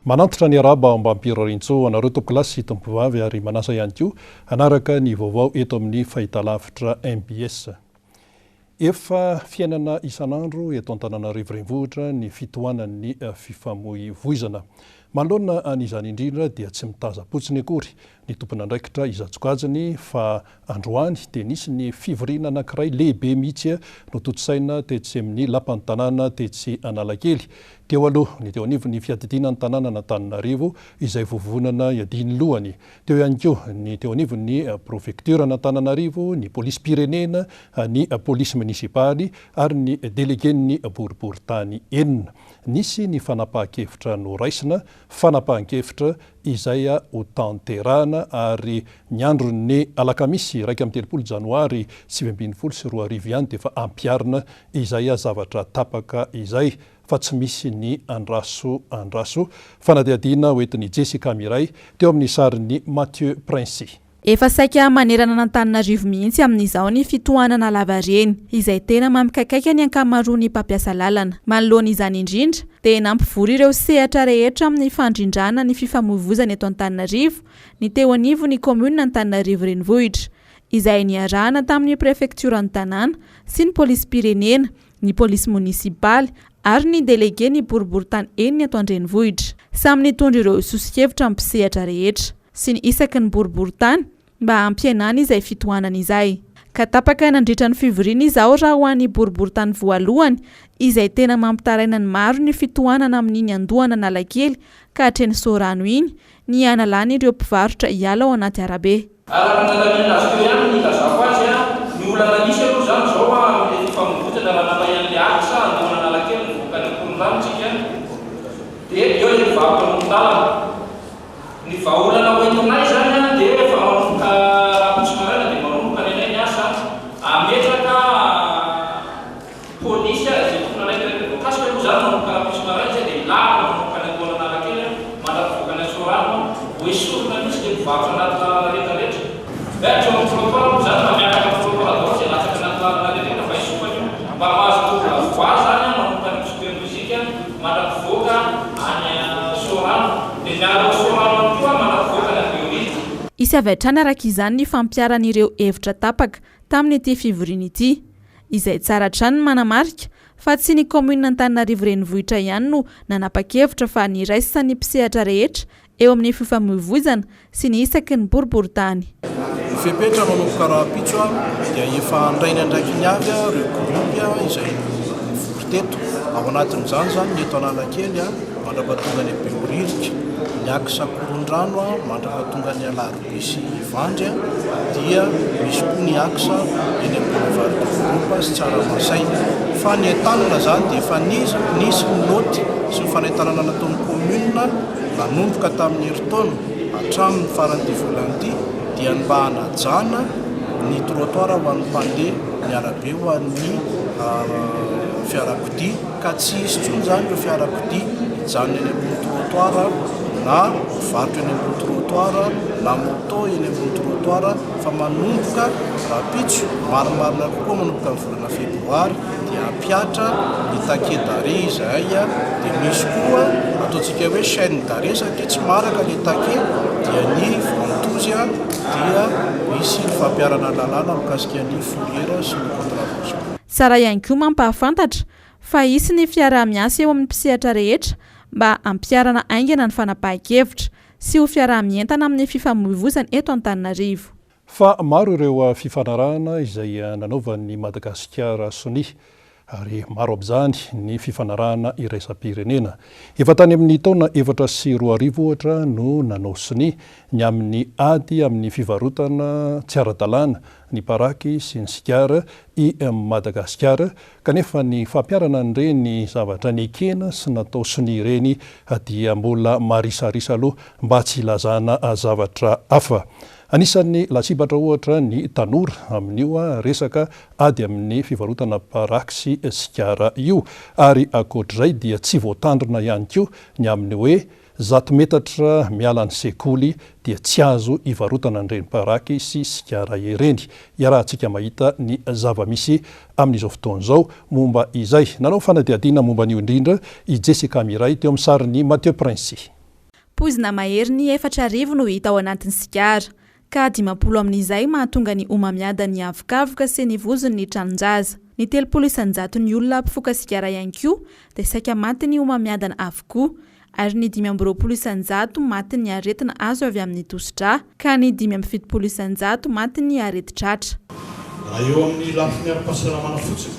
Manantitra ny araba mba ampirarintso anareo topilasy tompivavy ary manasa ihany koa anaraka ny vaovao eto amin'ny fahitalavitra MBS. Efa fiainana isanandro eto Antananarivo renivohitra ny fitohanan'ny fifamoivoizana. Manoloana an'izany indrindra dia tsy mitaza-potsiny akory ny tompon'andraikitra izatsokajiny fa androany dia nisy ny fivoriana anankiray lehibe mihitsy nototsaina tetsy amin'ny lapan'ny tanàna tetsy Analakely. Teo aloha ny teo anivony fiadidinan'ny tanàna Antananarivo izay vovonana iadiny lohany. Teo ihany koa ny teo anivony prefektura Antananarivo, ny polisy pirenena, ny polisy munisipaly ary ny delegen'ny boriboritany enina. Nisy ny fanapahan-kevitra noraisina, fanapahan-kevitra izay ho tanterahana ary ny andron'ny alakamisy 1 janoary 2024 ihany dia fa ampiarina izay zavatra tapaka izay fa tsy misy ny andraso. Fanadihadiana hoentin'ny Jessica Miray teo amin'ny sarin'ny Mathieu Princy. Efa saika manerana n'Antananarivo mihitsy amin'izao ny fitohanana lavareny izay tena mamikakaika ny ankamaroan'ny mpampiasa lalana. Manoloana izany indrindra dia nampivory ireo sehatra rehetra amin'ny fandrindrana ny fifamoivoizana eto Antananarivo ny teo anivon'ny komuna Antananarivo renivohitra izay niarahana tamin'ny prefekturan'ny tanàna sy ny polisy pirenena, ny polisy munisipaly ary ny delegen'ny boriboritany enina eto an-drenivohitra. Samy nitondra ireo sosikevitra amin'ny sehatra rehetra sy ny isaky ny boriboritany mba ampienana izay fitohanana izay. Ka tapaka nandritra ny fivoriana izao raha ho an'ny boriboritany voalohany izay tena mampitaraina ny maro ny fitohanana amin'iny andohana Analakely ka hatreny Sorano iny ny analany ireo mpivarotra hiala ao anaty arabe. Ny vaolana hoentinay zany dia efa manomboka raha-pitsomarana dia manomboka ny anay miasa ametraka polisy izay tomponanay voakasika moa zany manomboka raha-pitsomarana izay dia milava manomboka ny andohana Analakely mandrapivoaka ny Sorano hoe sorona misy dia mivarotra anaty lalana rehetrarehetra. Eo amin'ny trottoir moa zany miaraka amin'ny trottoir daholo izay latsaka anaty lalana rehetrarehetra fa isopany mba mahazo tovolahy voa zany manomboka ny supermuzika mandrapivoaka any Sorano dia miaraka Sorano Isy avy hatrany araka izany ny fampiaran'ireo hevitra tapaka tamin'ity fivoriana ity, izay tsara hatrany manamarika fa tsy ny komuna Antananarivo renivohitra ihany no nanapa-kevitra fa niraisina ny mpisehatra rehetra eo amin'ny fifamoivoizana sy ny isaky ny boriboritany. Ny fepetra manomboka raha-pitso dia efa andrainy andraikiny avy ireo groupe izay mivory teto. Ao anatin'izany zany ny eto Analakely mandrapatonga ny Behoririka, ny Aksa Korondrano mandrapatonga ny Alarobe sy Vandry dia misy koa ny Aksa eny Boulevard de Groupe sy Tsaramasay. Fa ny entanana zany dia efa nisy ny noty sy ny fanentanana nataon'ny komuna nanomboka tamin'ny heritaona hatramin'ny faran'ity volana dia mba hanajana ny trottoir ho an'ny mpandeha ny arabe ho an'ny fiarakodia ka tsy hisy intsony zany ireo fiarakodia hijanona eny ambony trottoir na mivarotra eny ambony trottoir na moto eny ambony trottoir fa manomboka raha-pitso marimarina kokoa manomboka amin'ny volana febroary dia ampiatra ny take-dare izay dia misy koa ataontsika hoe chaîne dare satria tsy maraka ny take dia ny ventouse dia misy ny fampiarana lalàna mikasika ny fourrière sy ny contravention. Tsara ihany koa mampahafantatra fa hisy ny fiarah-miasa eo amin'ny mpisehatra rehetra mba ampiarana aingana ny fanapahan-kevitra sy ho fiarah-mientana amin'ny fifamoivoizana eto Antananarivo. Fa maro ireo fifanarahana izay nanaovan'ny Madagasikara Sonia ary maro abizany ny fifanarahana iraisam-pirenena. Efa tany amin'ny taona 2024 ohatra no nanao Sonia ny amin'ny ady amin'ny fivarotana tsy ara-dalàna ny paraky sy ny sigara i Madagasikara kanefa ny fampiarana an'ireny zavatra ny ekena sy natao Sonia ireny dia mbola marisarisa aloha mba tsy ilazana zavatra hafa. Anisan'ny latsibatra ohatra ny tanora amin'io resaka ady amin'ny fivarotana paraky sy sigara io ary ankoatr'izay dia tsy voatandrina ihany koa ny amin'ny hoe 100 metatra miala ny sekoly dia tsy azo ivarotana an'ireny paraky sy sigara ireny. Iarahantsika mahita ny zava-misy amin'izao fotoan'izao momba izay. Nanao fanadihadiana momba an'io indrindra i Jessica Miray teo amin'ny sarin'ny Mathieu Princy. Poizina mahery ny 4,000 no hita ao anatin'ny sigara, ka 50 amin'izay mahatonga ny omamiada ny avokavoka sy ny vozony ny tranonjaza. Ny 300 ny olona mpifoka sigara ihany koa dia saika maty ny omamiadana avokoa, ary ny 520 maty ny aretina azo avy amin'ny tosidra, ka ny 570 maty ny areti-tratra. Raha eo amin'ny lafiny ara-pahasalamana fotsiny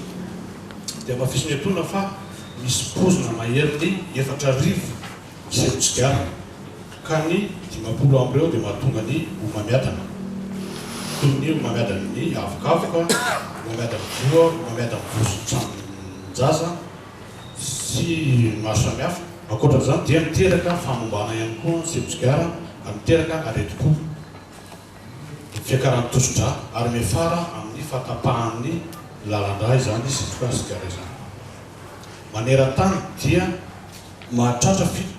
dia mafisy ny antonana fa misy pozina mahery ny 4,000 misy-sigara, ka ny 50 amin'ireo dia mahatonga ny omamiadana, toy ny omamiadana ny avokavoka, omamiadana voa, omamiadana vozon-tranonjaza sy maro samihafa. Ankoatran'izany dia miteraka famombana ihany koa misy-sigara, miteraka areti-po, fiakaran'ny tosidra, ary mifara amin'ny fatapahan'ny lalandra izany sy foka sigara izany. Maneran-tany dia mahatratra 7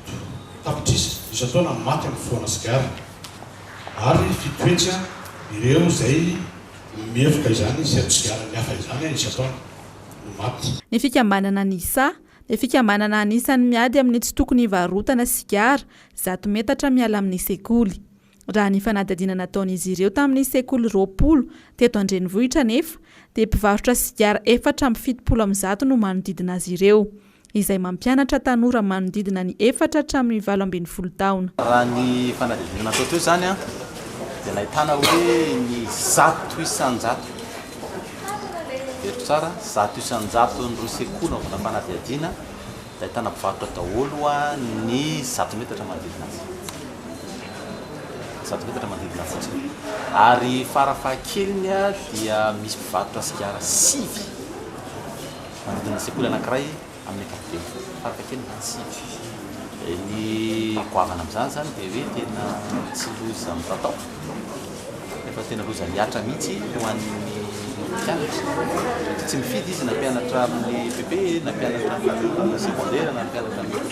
tapitrisa isan-taona maty amin'ny foana sigara, ary fitoetra ireo izay mihevoka izany sigara ny hafa izany isan-taona maty. Ny fikambanana NISA dia fikambanana anisan'ny miady amin'ny tsy tokony hivarotana sigara 100 metatra miala amin'ny sekoly. Raha ny fanadihadiana nataon'izy ireo tamin'ny sekoly 20 teto Andrenivohitra nefa dia mpivarotra sigara 470 no manodidina azy ireo, izay mampianatra tanora manodidina ny 4 hatramin'ny 12 taona. Raha ny fanadihadiana natao teo izany dia nahitana hoe ny 100 isan-jato. Eto tsara 100 isan-jato ny sekoly na fanadihadiana dia ahitana mpivarotra daholo ny 100 metatra manodidina azy. 100 metatra manodidina fotsiny. Ary farafahakeliny dia misy mpivarotra sigara 5 manodidina sekoly anankiray amin'ny ankapobeny. Farafahakeliny 5. Ny goavana amin'izany zany dia hoe tena tsy loza mitatao, efa tena loza miatra mihitsy ho an'ny mpianatra. Tsy mifidy izy na mpianatra amin'ny PP, na mpianatra amin'ny secondaire, na mpianatra amin'ny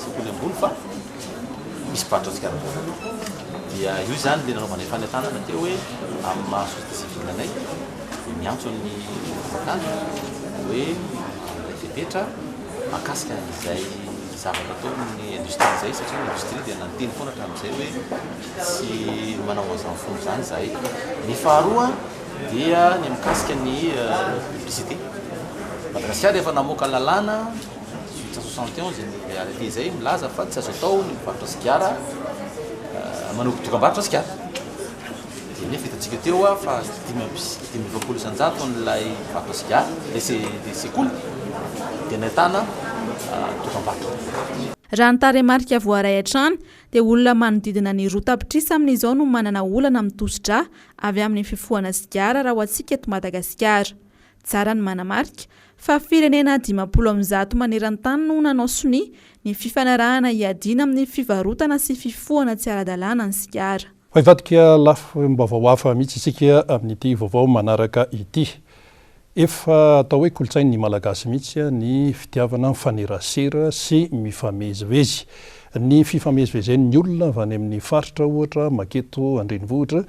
sekoly ambony fa misy mpivarotra sigara. Dia io zany dia nanaovana fanentanana teo hoe amin'ny maha-société civile anay dia miantso ny mpamokatra hoe fepetra mahakasika izay zavatra atao ny industrie izay, satria ny industrie dia nanteny foana hatramin'izay hoe tsy manao an'izany fomba izany zahay. Ny faharoa dia ny mikasika ny publicité. Madagasikara efa namoaka ny lalàna 1871 ny arrêté izay milaza fa tsy azo atao ny mivarotra sigara manomboka dokam-barotra sigara. Dia nefa hitantsika teo fa 20 isan-jato n'ilay mivarotra sigara dia sekoly dia nahitana dokam-barotra. Raha ny taremarika voaray hatrany dia olona manodidina ny 2 tapitrisa amin'izao no manana olana amin'ny tosidra avy amin'ny fifohana sigara raha ho antsika eto Madagasikara. Tsara ny manamarika fa firenena 50% maneran-tany no nanao soni ny fifanarahana hiadiana amin'ny fivarotana sy fifohana tsy ara-dalàna ny sigara. Fa ivadika lafim-baovao hafa mihitsy isika amin'ity vaovao manaraka ity. Efa atao hoe kolotsainy ny malagasy mihitsy ny fitiavana mifanerasera sy mifamezivezy. Ny fifamezivezen'ny olona avy any amin'ny faritra ohatra maketo Andrenivohitra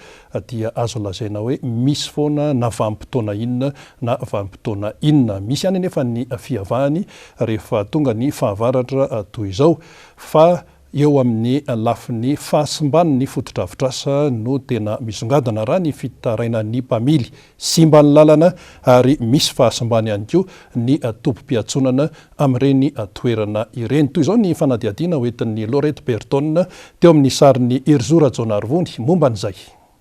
dia azo lazaina hoe misy foana na vanim-potoana inona na vanim-potoana inona. Misy ihany nefa ny fiavahany rehefa tonga ny fahavaratra toy izao, fa eo amin'ny lafiny fahasimban'ny ny fotodrafitrasa no tena misongadana raha ny fitaraina ny mpamily simba ny lalana, ary misy fahasimbany ihany koa ny tompo-piatsonana amin'ireny toerana ireny. Toy izao ny fanadihadiana hoentin'ny Laurette Berton teo amin'ny sarin'ny Erzora Jonarvony momba an'izay.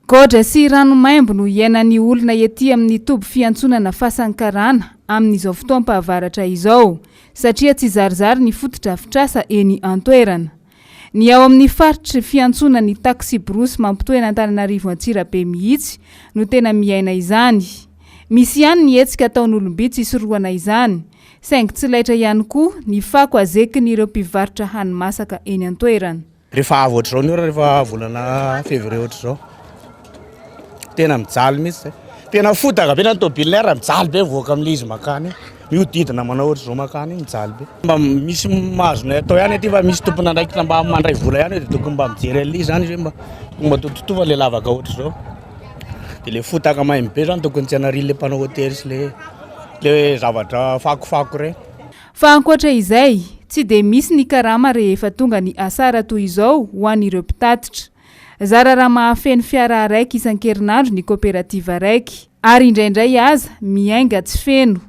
Godra sy ranomaimbo no iainan'ny olona ety amin'ny tobo fiantsonana fasankarana amin'izao fotoam-pahavaratra izao, satria tsy zarizary ny fotodrafitrasa eny an-toerana. Ny ao amin'ny faritry fiantsona ny taxi brosy mampitoena Antananarivo Antsirabe mihitsy no tena miaina izany. Misy ihany ny hetsika ataon'olom-bitsy isoroana izany, saingy tsy laitra ihany koa ny fako azekin'ireo mpivarotra hani-masaka eny an-toerana. Rehefa avy ohatr'izao ny ora rehefa volana février ohatr'izao tena mijaly mihitsy, tena fotaka be na ny tomobilinaire mijaly be voaka amin'ilay izy makany, mihodidina manao ohatr'izao makany mijaly be. Mba misy mahazona atao ihany aty fa misy tompona andraikitra mba mandray vola ihany dia tokony mba mijery an'ilay zany izy hoe mba tototova ilay lavaka ohatr'izao. Dia ilay fotaka maimbo be zany tokony tsy hanariany ilay mpanao hotely sy ilay zavatra fakofako ireny. Fa ankoatra izay tsy dia misy ny karama rehefa tonga ny asara toy izao ho an'ireo mpitatitra. Zara raha mahafeno fiara raiky isan-kerinandro ny kooperativa raiky, ary indraindray aza miainga tsy feno,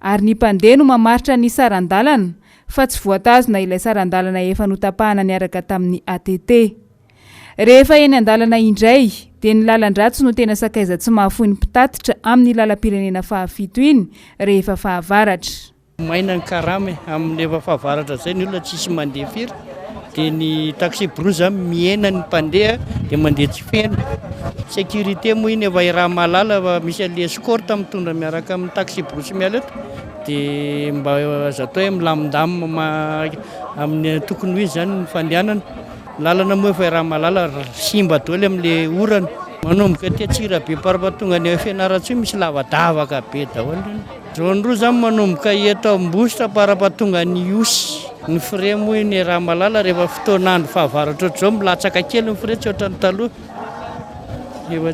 ary ny mpandeha no mamaritra ny sarandalana fa tsy voatazona ilay sarandalana efa notapahana niaraka tamin'ny ATT. Rehefa eny andalana indray dia ny lalan-dratso no tena sakaiza tsy mahafoy ny mpitatitra amin'ny lalam-pirenena fahafito iny rehefa fahavaratra. Maina ny karama amin'ny efa fahavaratra zay ny olona tsisy mandeha firy, dia ny taxi brousse miena ny mpandeha dia mandeha tsy feno. Sécurité moa iny efa raha malala, misy an'ilay escorte mitondra miaraka amin'ny taxi brousse miala eto, dia mba zato hoe milamindamina amin'ny tokony ho izy zany ny fandehanana. Lalana moa efa raha malala, simba daholo amin'ilay orana. Manomboka aty Antsirabe parapatonga ny Fianarantsoa misy lavadavaka be daholo. Zone roa zany manomboka eto Ambositra parapatonga ny Osy. Ny frais moa iny raha malala rehefa fotoanandro fahavaratra ohatr'izao milatsaka kely ny frais tsy ohatran'ny taloha. Efa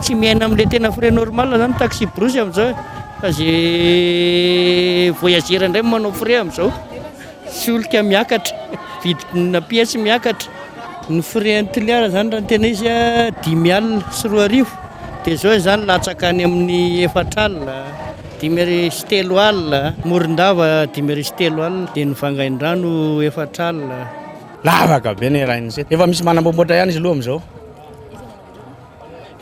tsy miaina amin'ilay tena frais normal zany taxi brousse amin'izao. Fa zay voyageur indray manao frais amin'izao. Solika miakatra, vidina pièce miakatra. Ny frais antiliara zany raha tena izy 10 alina sy 2 arivo. Dia zao zany latsaka any amin'ny 4 alina, 3 alina, Morondava 3 alina, dia ny Vangaindrano 4 alina. Lavaka be ny raha in'izay. Efa misy manambomboatra ihany izy aloha amin'izao.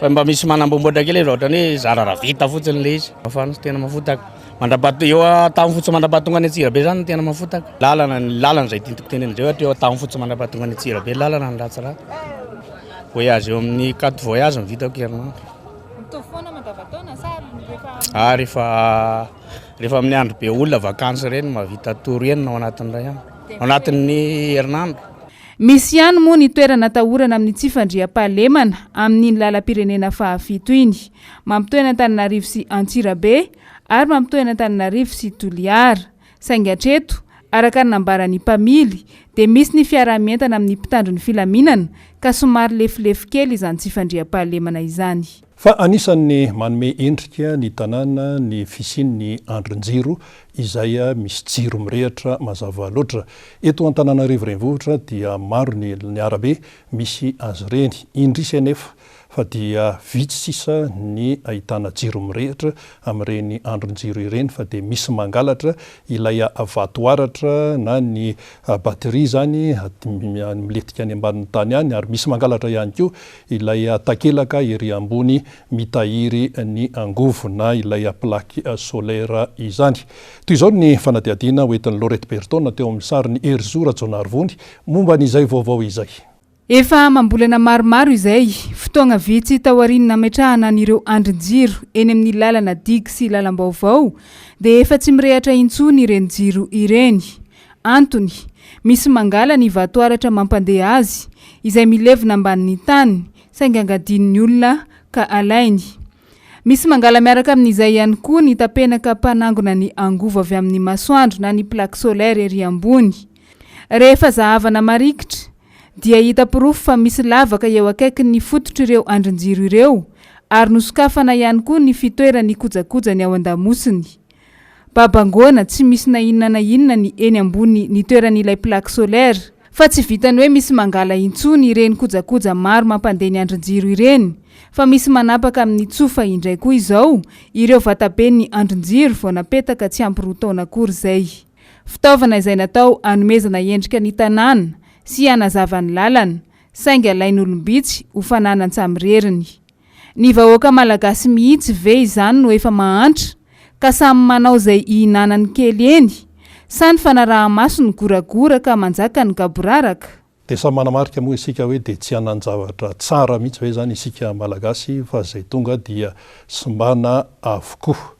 Fa mba misy manambomboatra kely izy ohatrany hoe zarara vita fotsiny ilay izy. Afana tena mafotaka. Eo tamin'ny fotsy mandrapatonga any Antsirabe zany tena mafotaka. Lalana zay tiako tenena zay ohatra eo tamin'ny fotsy mandrapatonga any Antsirabe lalana ny ratsiratsy. Voyage eo amin'ny 4 voyage ny vitako herinandro. Foana mandavataona sa rehefa amin'ny andro be olona vakansy reny mahavita toro enina ao anatin'ray any. Ao anatin'ny herinandro. Misy ihany moa ny toerana atahorana amin'ny tsy fandriam-pahalemana amin'ny lalam-pirenena fahafito iny, mampitoena Antananarivo sy Antsirabe ary mampitoena Antananarivo sy Toliara. Saingy hatreto, araka ny nambaran'ny mpamily, dia misy ny fiaramientana amin'ny mpitandro ny filaminana ka somary lefilefy kely izany tsy fandriam-pahalemana izany. Fa anisan'ny manome endrika ny tanàna ny fisian'ny andron-jiro izay misy jiro mirehatra mazava loatra. Eto Antananarivo renivohitra dia maro ny arabe misy azy ireny, indrisy anefa fa dia vitsy sisa ny ahitana jiro mirehatra amin'ireny andron-jiro ireny, fa dia misy mangalatra ilay vatoaratra na ny bateria zany miletika any ambanin'ny tany any, ary misy mangalatra ihany koa ilay takelaka ery ambony mitahiry ny angovo na ilay plaque solaire izany. Toy izao ny fanadihadiana hoentin'ny Laurette Berton teo amin'ny sariny Herzou Rajonarivony momba n'izay vaovao izay. Efa mambolana maromaro izay fotoana vitsy taorinina metrahana an'ireo andrin-jiro eny amin'ny lalana digy sy lalam-baovao dia efa tsy mirehatra intsony ireny jiro ireny. Antony, misy mangala ny vatoaratra mampandeha azy izay milevina ambanin'ny tany saingy angadinin'ny olona ka alainy. Misy mangala miaraka amin'izay ihany koa ny tapenaka mpanangona ny angovo avy amin'ny masoandro na ny plaque solaire ery ambony. Rehefa zahavana marikitra dia hita pirofo fa misy lavaka eo akaiky ny fototra ireo andrin-jiro ireo, ary nosokafana ihany koa ny fitoerany kojakojany ao an-damosiny. Babangona tsy misy na inona ny eny ambony ny toeran'ilay plaque solaire, fa tsy vitany hoe misy mangala intsony ireny kojakoja maro mampandeha ny andrin-jiro ireny, fa misy manapaka amin'ny tsofa indray koa izao ireo vataben'ny andrin-jiro vao napetaka tsy ampy 2 taona akory izay. Fitaovana izay natao hanomezana endrika ny tanàna sy hanazavany lalana, saingy alain'olombitsy ho fananan-tsamireriny. Ny vahoaka malagasy mihitsy ve izany no efa mahantra ka samy manao izay hihinanany kely eny, sa ny fanaraha-maso ny goragora ka manjaka ny gaboraraka. Dia samy manamarika moa isika hoe dia tsy hanan-javatra tsara mihitsy hoe zany isika malagasy, fa izay tonga dia simbana avokoa.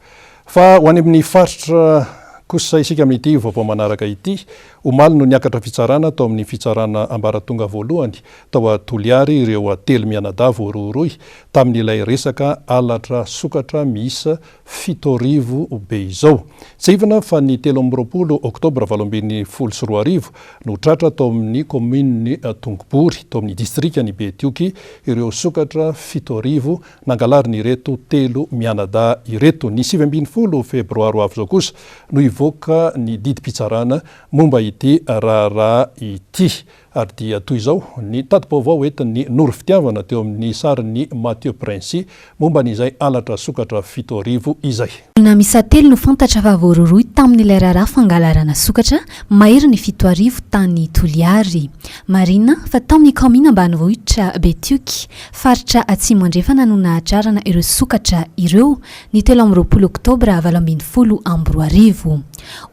Fa ho any amin'ny faritra kosa isika amin'ity vaovao manaraka ity, omaly no niakatra fitsarana tao amin'ny fitsarana ambaratonga voalohany tao Toliary ireo telo mianadavo roa tamin'ilay resaka alatra sokatra miisa 7,000 be izao. Tsivina fa ny 13 Oktobra 2012 no tratra tao amin'ny komini Tongobory tao amin'ny distrikany Betioky ireo sokatra 7,000 nangalariny ireto telo mianada ireto. Ny 7 Febroary avy zao kosa no nivoaka ny didim-pitsarana momba ity raharaha ity ary dia toy izao ny tadi-baovao entiny Noro Fitiavana teo amin'ny sariny Mathieu Princy momba n'izay alatra sokatra 7 izay. Na misa telo no fantatra fa voaroroy tamin'ilay raharaha fangalarana sokatra mahery ny 7 tany Toliary. Marina fa tamin'ny commune ambanivohitra Betioky faritra Atsimo andrefana no nahatrarana ireo sokatra ireo ny 13 Oktobra 2024.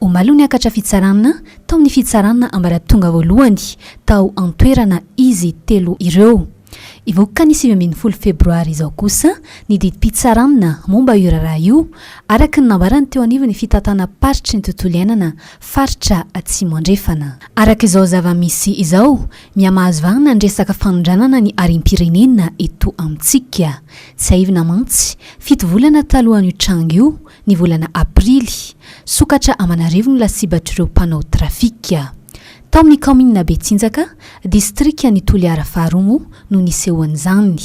Omalo ny akatra fitsarana tamin'ny fitsarana ambaratonga voalohany tao antoerana izy telo ireo. Ivoaka ny 20 Febroary izao kosa ny didim-pitsarana momba io raharaha io araka ny nambarany teo anivo ny fitatana paritry ny tontolo iainana faritra Atsimo andrefana. Araka izao zava-misy izao mihamahazovana ny resaka fanondranana ny arim-pirenena eto amintsika. Tsy aivina mantsy 7 volana talohan'io tranga io ny volana Aprily sokatra Amanarivo no lasibatr'ireo mpanao trafika. Tao amin'ny commune Betsinjaka, distrika ny Toliara Faharomo no nisehoan'izany.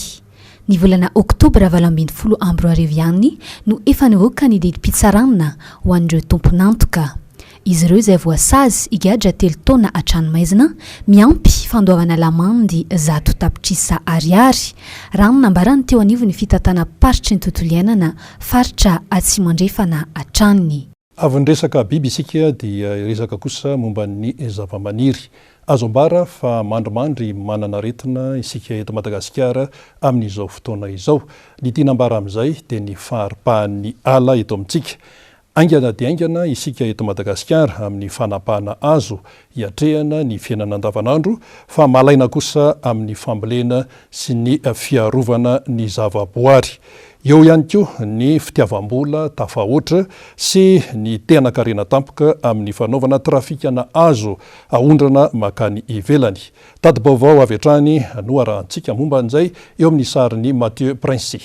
Ny volana Oktobra 2024 ihany no efa nivoaka ny didim-pitsarana ho an'ireo tompon'antoka. Izy ireo izay voasazy higadra 3 taona hatranomaizina miampy fandoavana lamandy 100 tapitrisa ariary raha ny nambarany teo anivo ny fitatana paritry ny tontolo iainana faritra Atsimo andrefana hatrany. Avy ny resaka biby isika dia resaka kosa momba ny zava-maniry. Azo ambara fa mandrimandry manana aretina isika eto Madagasikara amin'izao fotoana izao. Ny tinambara amin'izay dia ny faharipahan'ny ala eto amintsika. Aingana dia aingana isika eto Madagasikara amin'ny fanapahana azo hiatrehana ny fiainana andavanandro fa malaina kosa amin'ny fambolena sy ny fiarovana ny zavaboary. Eo ihany koa ny fitiavam-bola tafahoatra sy ny tena-karena tampoka amin'ny fanaovana trafikana azo ahondrana makany ivelany. Tadi-baovao avy hatrany no arahantsika momba an'izay eo amin'ny sariny Mathieu Princy.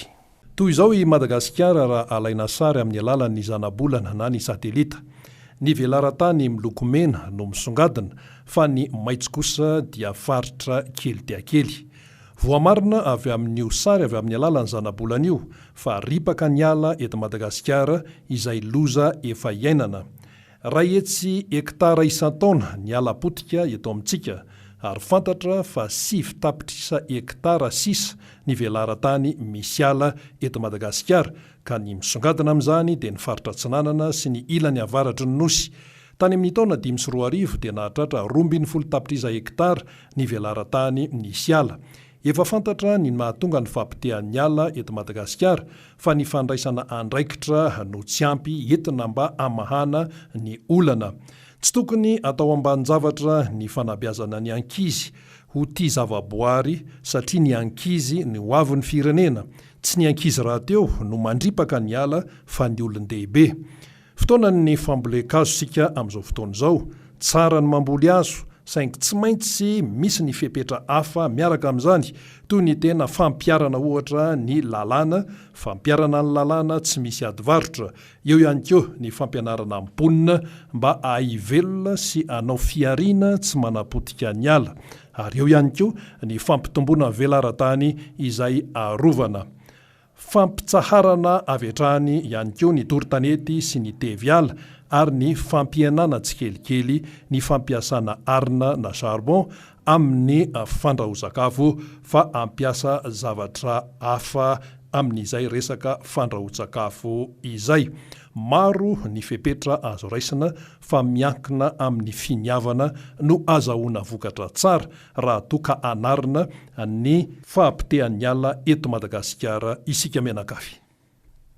Toy izao i Madagasikara raha alaina sary amin'ny alalan'ny zana-bolana na ny satelita. Ny velaran-tany miloko mena no misongadina fa ny maitso kosa dia faritra kely dia kely. Voamarina avy amin'io sary avy amin'ny alalan'ny zana-bolana io fa ripaka ny ala eto Madagasikara izay loza efa iainana. Ray hetsy hektara isan-taona ny ala potika eto amintsika ary fantatra fa 5 tapitrisa hektara sisa ny velaran-tany misy ala eto Madagasikara ka ny misongadina amin'izany dia ny faritra Atsinanana sy ny ilany avaratry ny nosy. Tany amin'ny taona 2024 dia nahatratra 12 tapitrisa hektara ny velaran-tany misy ala. Efa fantatra ny mahatonga ny fampitehan'ny ala eto Madagasikara fa ny fandraisana andraikitra no tsy ampy entina mba amahana ny olana. Tsy tokony atao ambanin-javatra ny fanabeazana ny ankizy ho tia zavaboary satria ny ankizy ny hoavin'ny firenena. Tsy ny ankizy rahateo no mandripaka ny ala fa ny olon-dehibe. Fotoana ny fambolekazo sika amin'izao fotoana izao, tsara ny mamboly azo saingy tsy maintsy misy ny fepetra hafa miaraka amin'izany toy ny tena fampiarana ohatra ny lalàna, fampiarana ny lalàna tsy misy adivarotra, eo ihany koa ny fampianarana amponina mba ahivelona sy anao fiariana tsy manapotika ny ala, ary eo ihany koa ny fampitomboana velaran-tany izay arovana. Fampitsaharana avy hatrany ihany koa ny toron-tanety sy ny teviala ary ny fampianana tsikelikely ny fampiasana arina na charbon amin'ny fandrahoan-tsakafo fa ampiasa zavatra hafa amin'izay resaka fandrahoan-tsakafo izay. Maro ny fepetra azo raisina fa miankina amin'ny finiavana no azahoana vokatra tsara raha toka anarina ny fahampitehan'ny ala eto Madagasikara isika menakafy.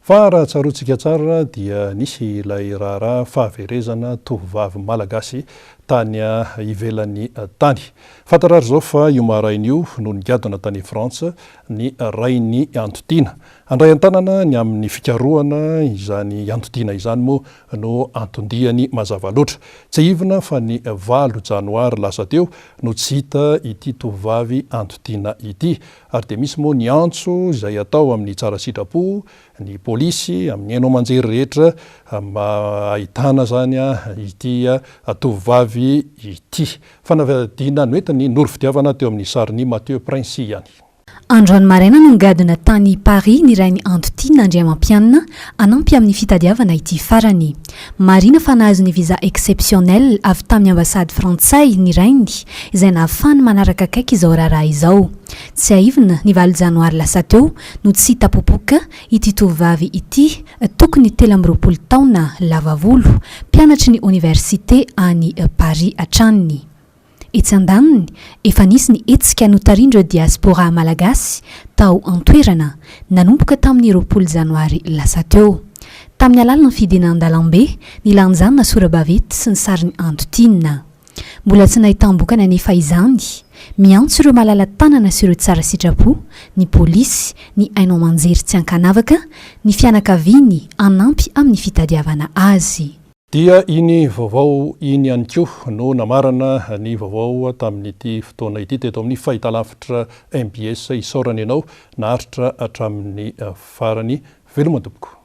Fa raha tsaroantsika tsara dia nisy ilay raharaha fahaverezana tovovavy malagasy tany ivelany tany. Fantarary zao fa io maharainy io no nigadona tany Frantsa ny rainy Antotiana. Andray an-tanana ny amin'ny fikarohana izany Antotiana izany moa no antondiany mazava loatra. Tsy ivona fa ny 8 janoary lasa teo no tsy hita ity tovovavy Antotiana ity. Ary dia misy moa ny antso izay atao amin'ny tsara sitrapo, ny polisy amin'ny haino manjery rehetra ahitana zany ity tovovavy ity. Fanavadiana noetiny Noro Fitiavana teo amin'ny sariny Mathieu Princy ihany. androany maraina no ngadina tany Paris ny ray ny Antotina Andriamampianina anampy amin'ny fitadiavana ity farany. Marina fa nahazo ny visa exceptionnel avy tamin'ny ambasady frantsay ny rainy izay nahafahany manaraka akaiky izao raharaha izao. Tsy aivina ny 8 janoary lasa teo no tsy tapopoka ity tovavy ity tokony 13 taona lava volo mpianatry ny université any Paris atraniny. Etsy andaniny efa nisy ny etsika notarindreo diaspora malagasy tao antoerana nanomboka tamin'ny 20 janoary lasa teo. Tamin'ny alalana fidinan-dalambe ny lanjanina Sorabavety sy ny sarin'ny Antotina. Mbola tsy nahitambokana nefa izany miantso ireo malala tanana sy ireo tsara sitrapo, ny polisy, ny ainao manjery tsy ankanavaka, ny fianakaviany anampy amin'ny fitadiavana azy. Dia iny vaovao iny ihany koa no namarana ny vaovao tamin'ity fotoana ity teto amin'ny fahitalavitra MBS isaorana ianao naharitra hatramin'ny farany. Veloma tompoko.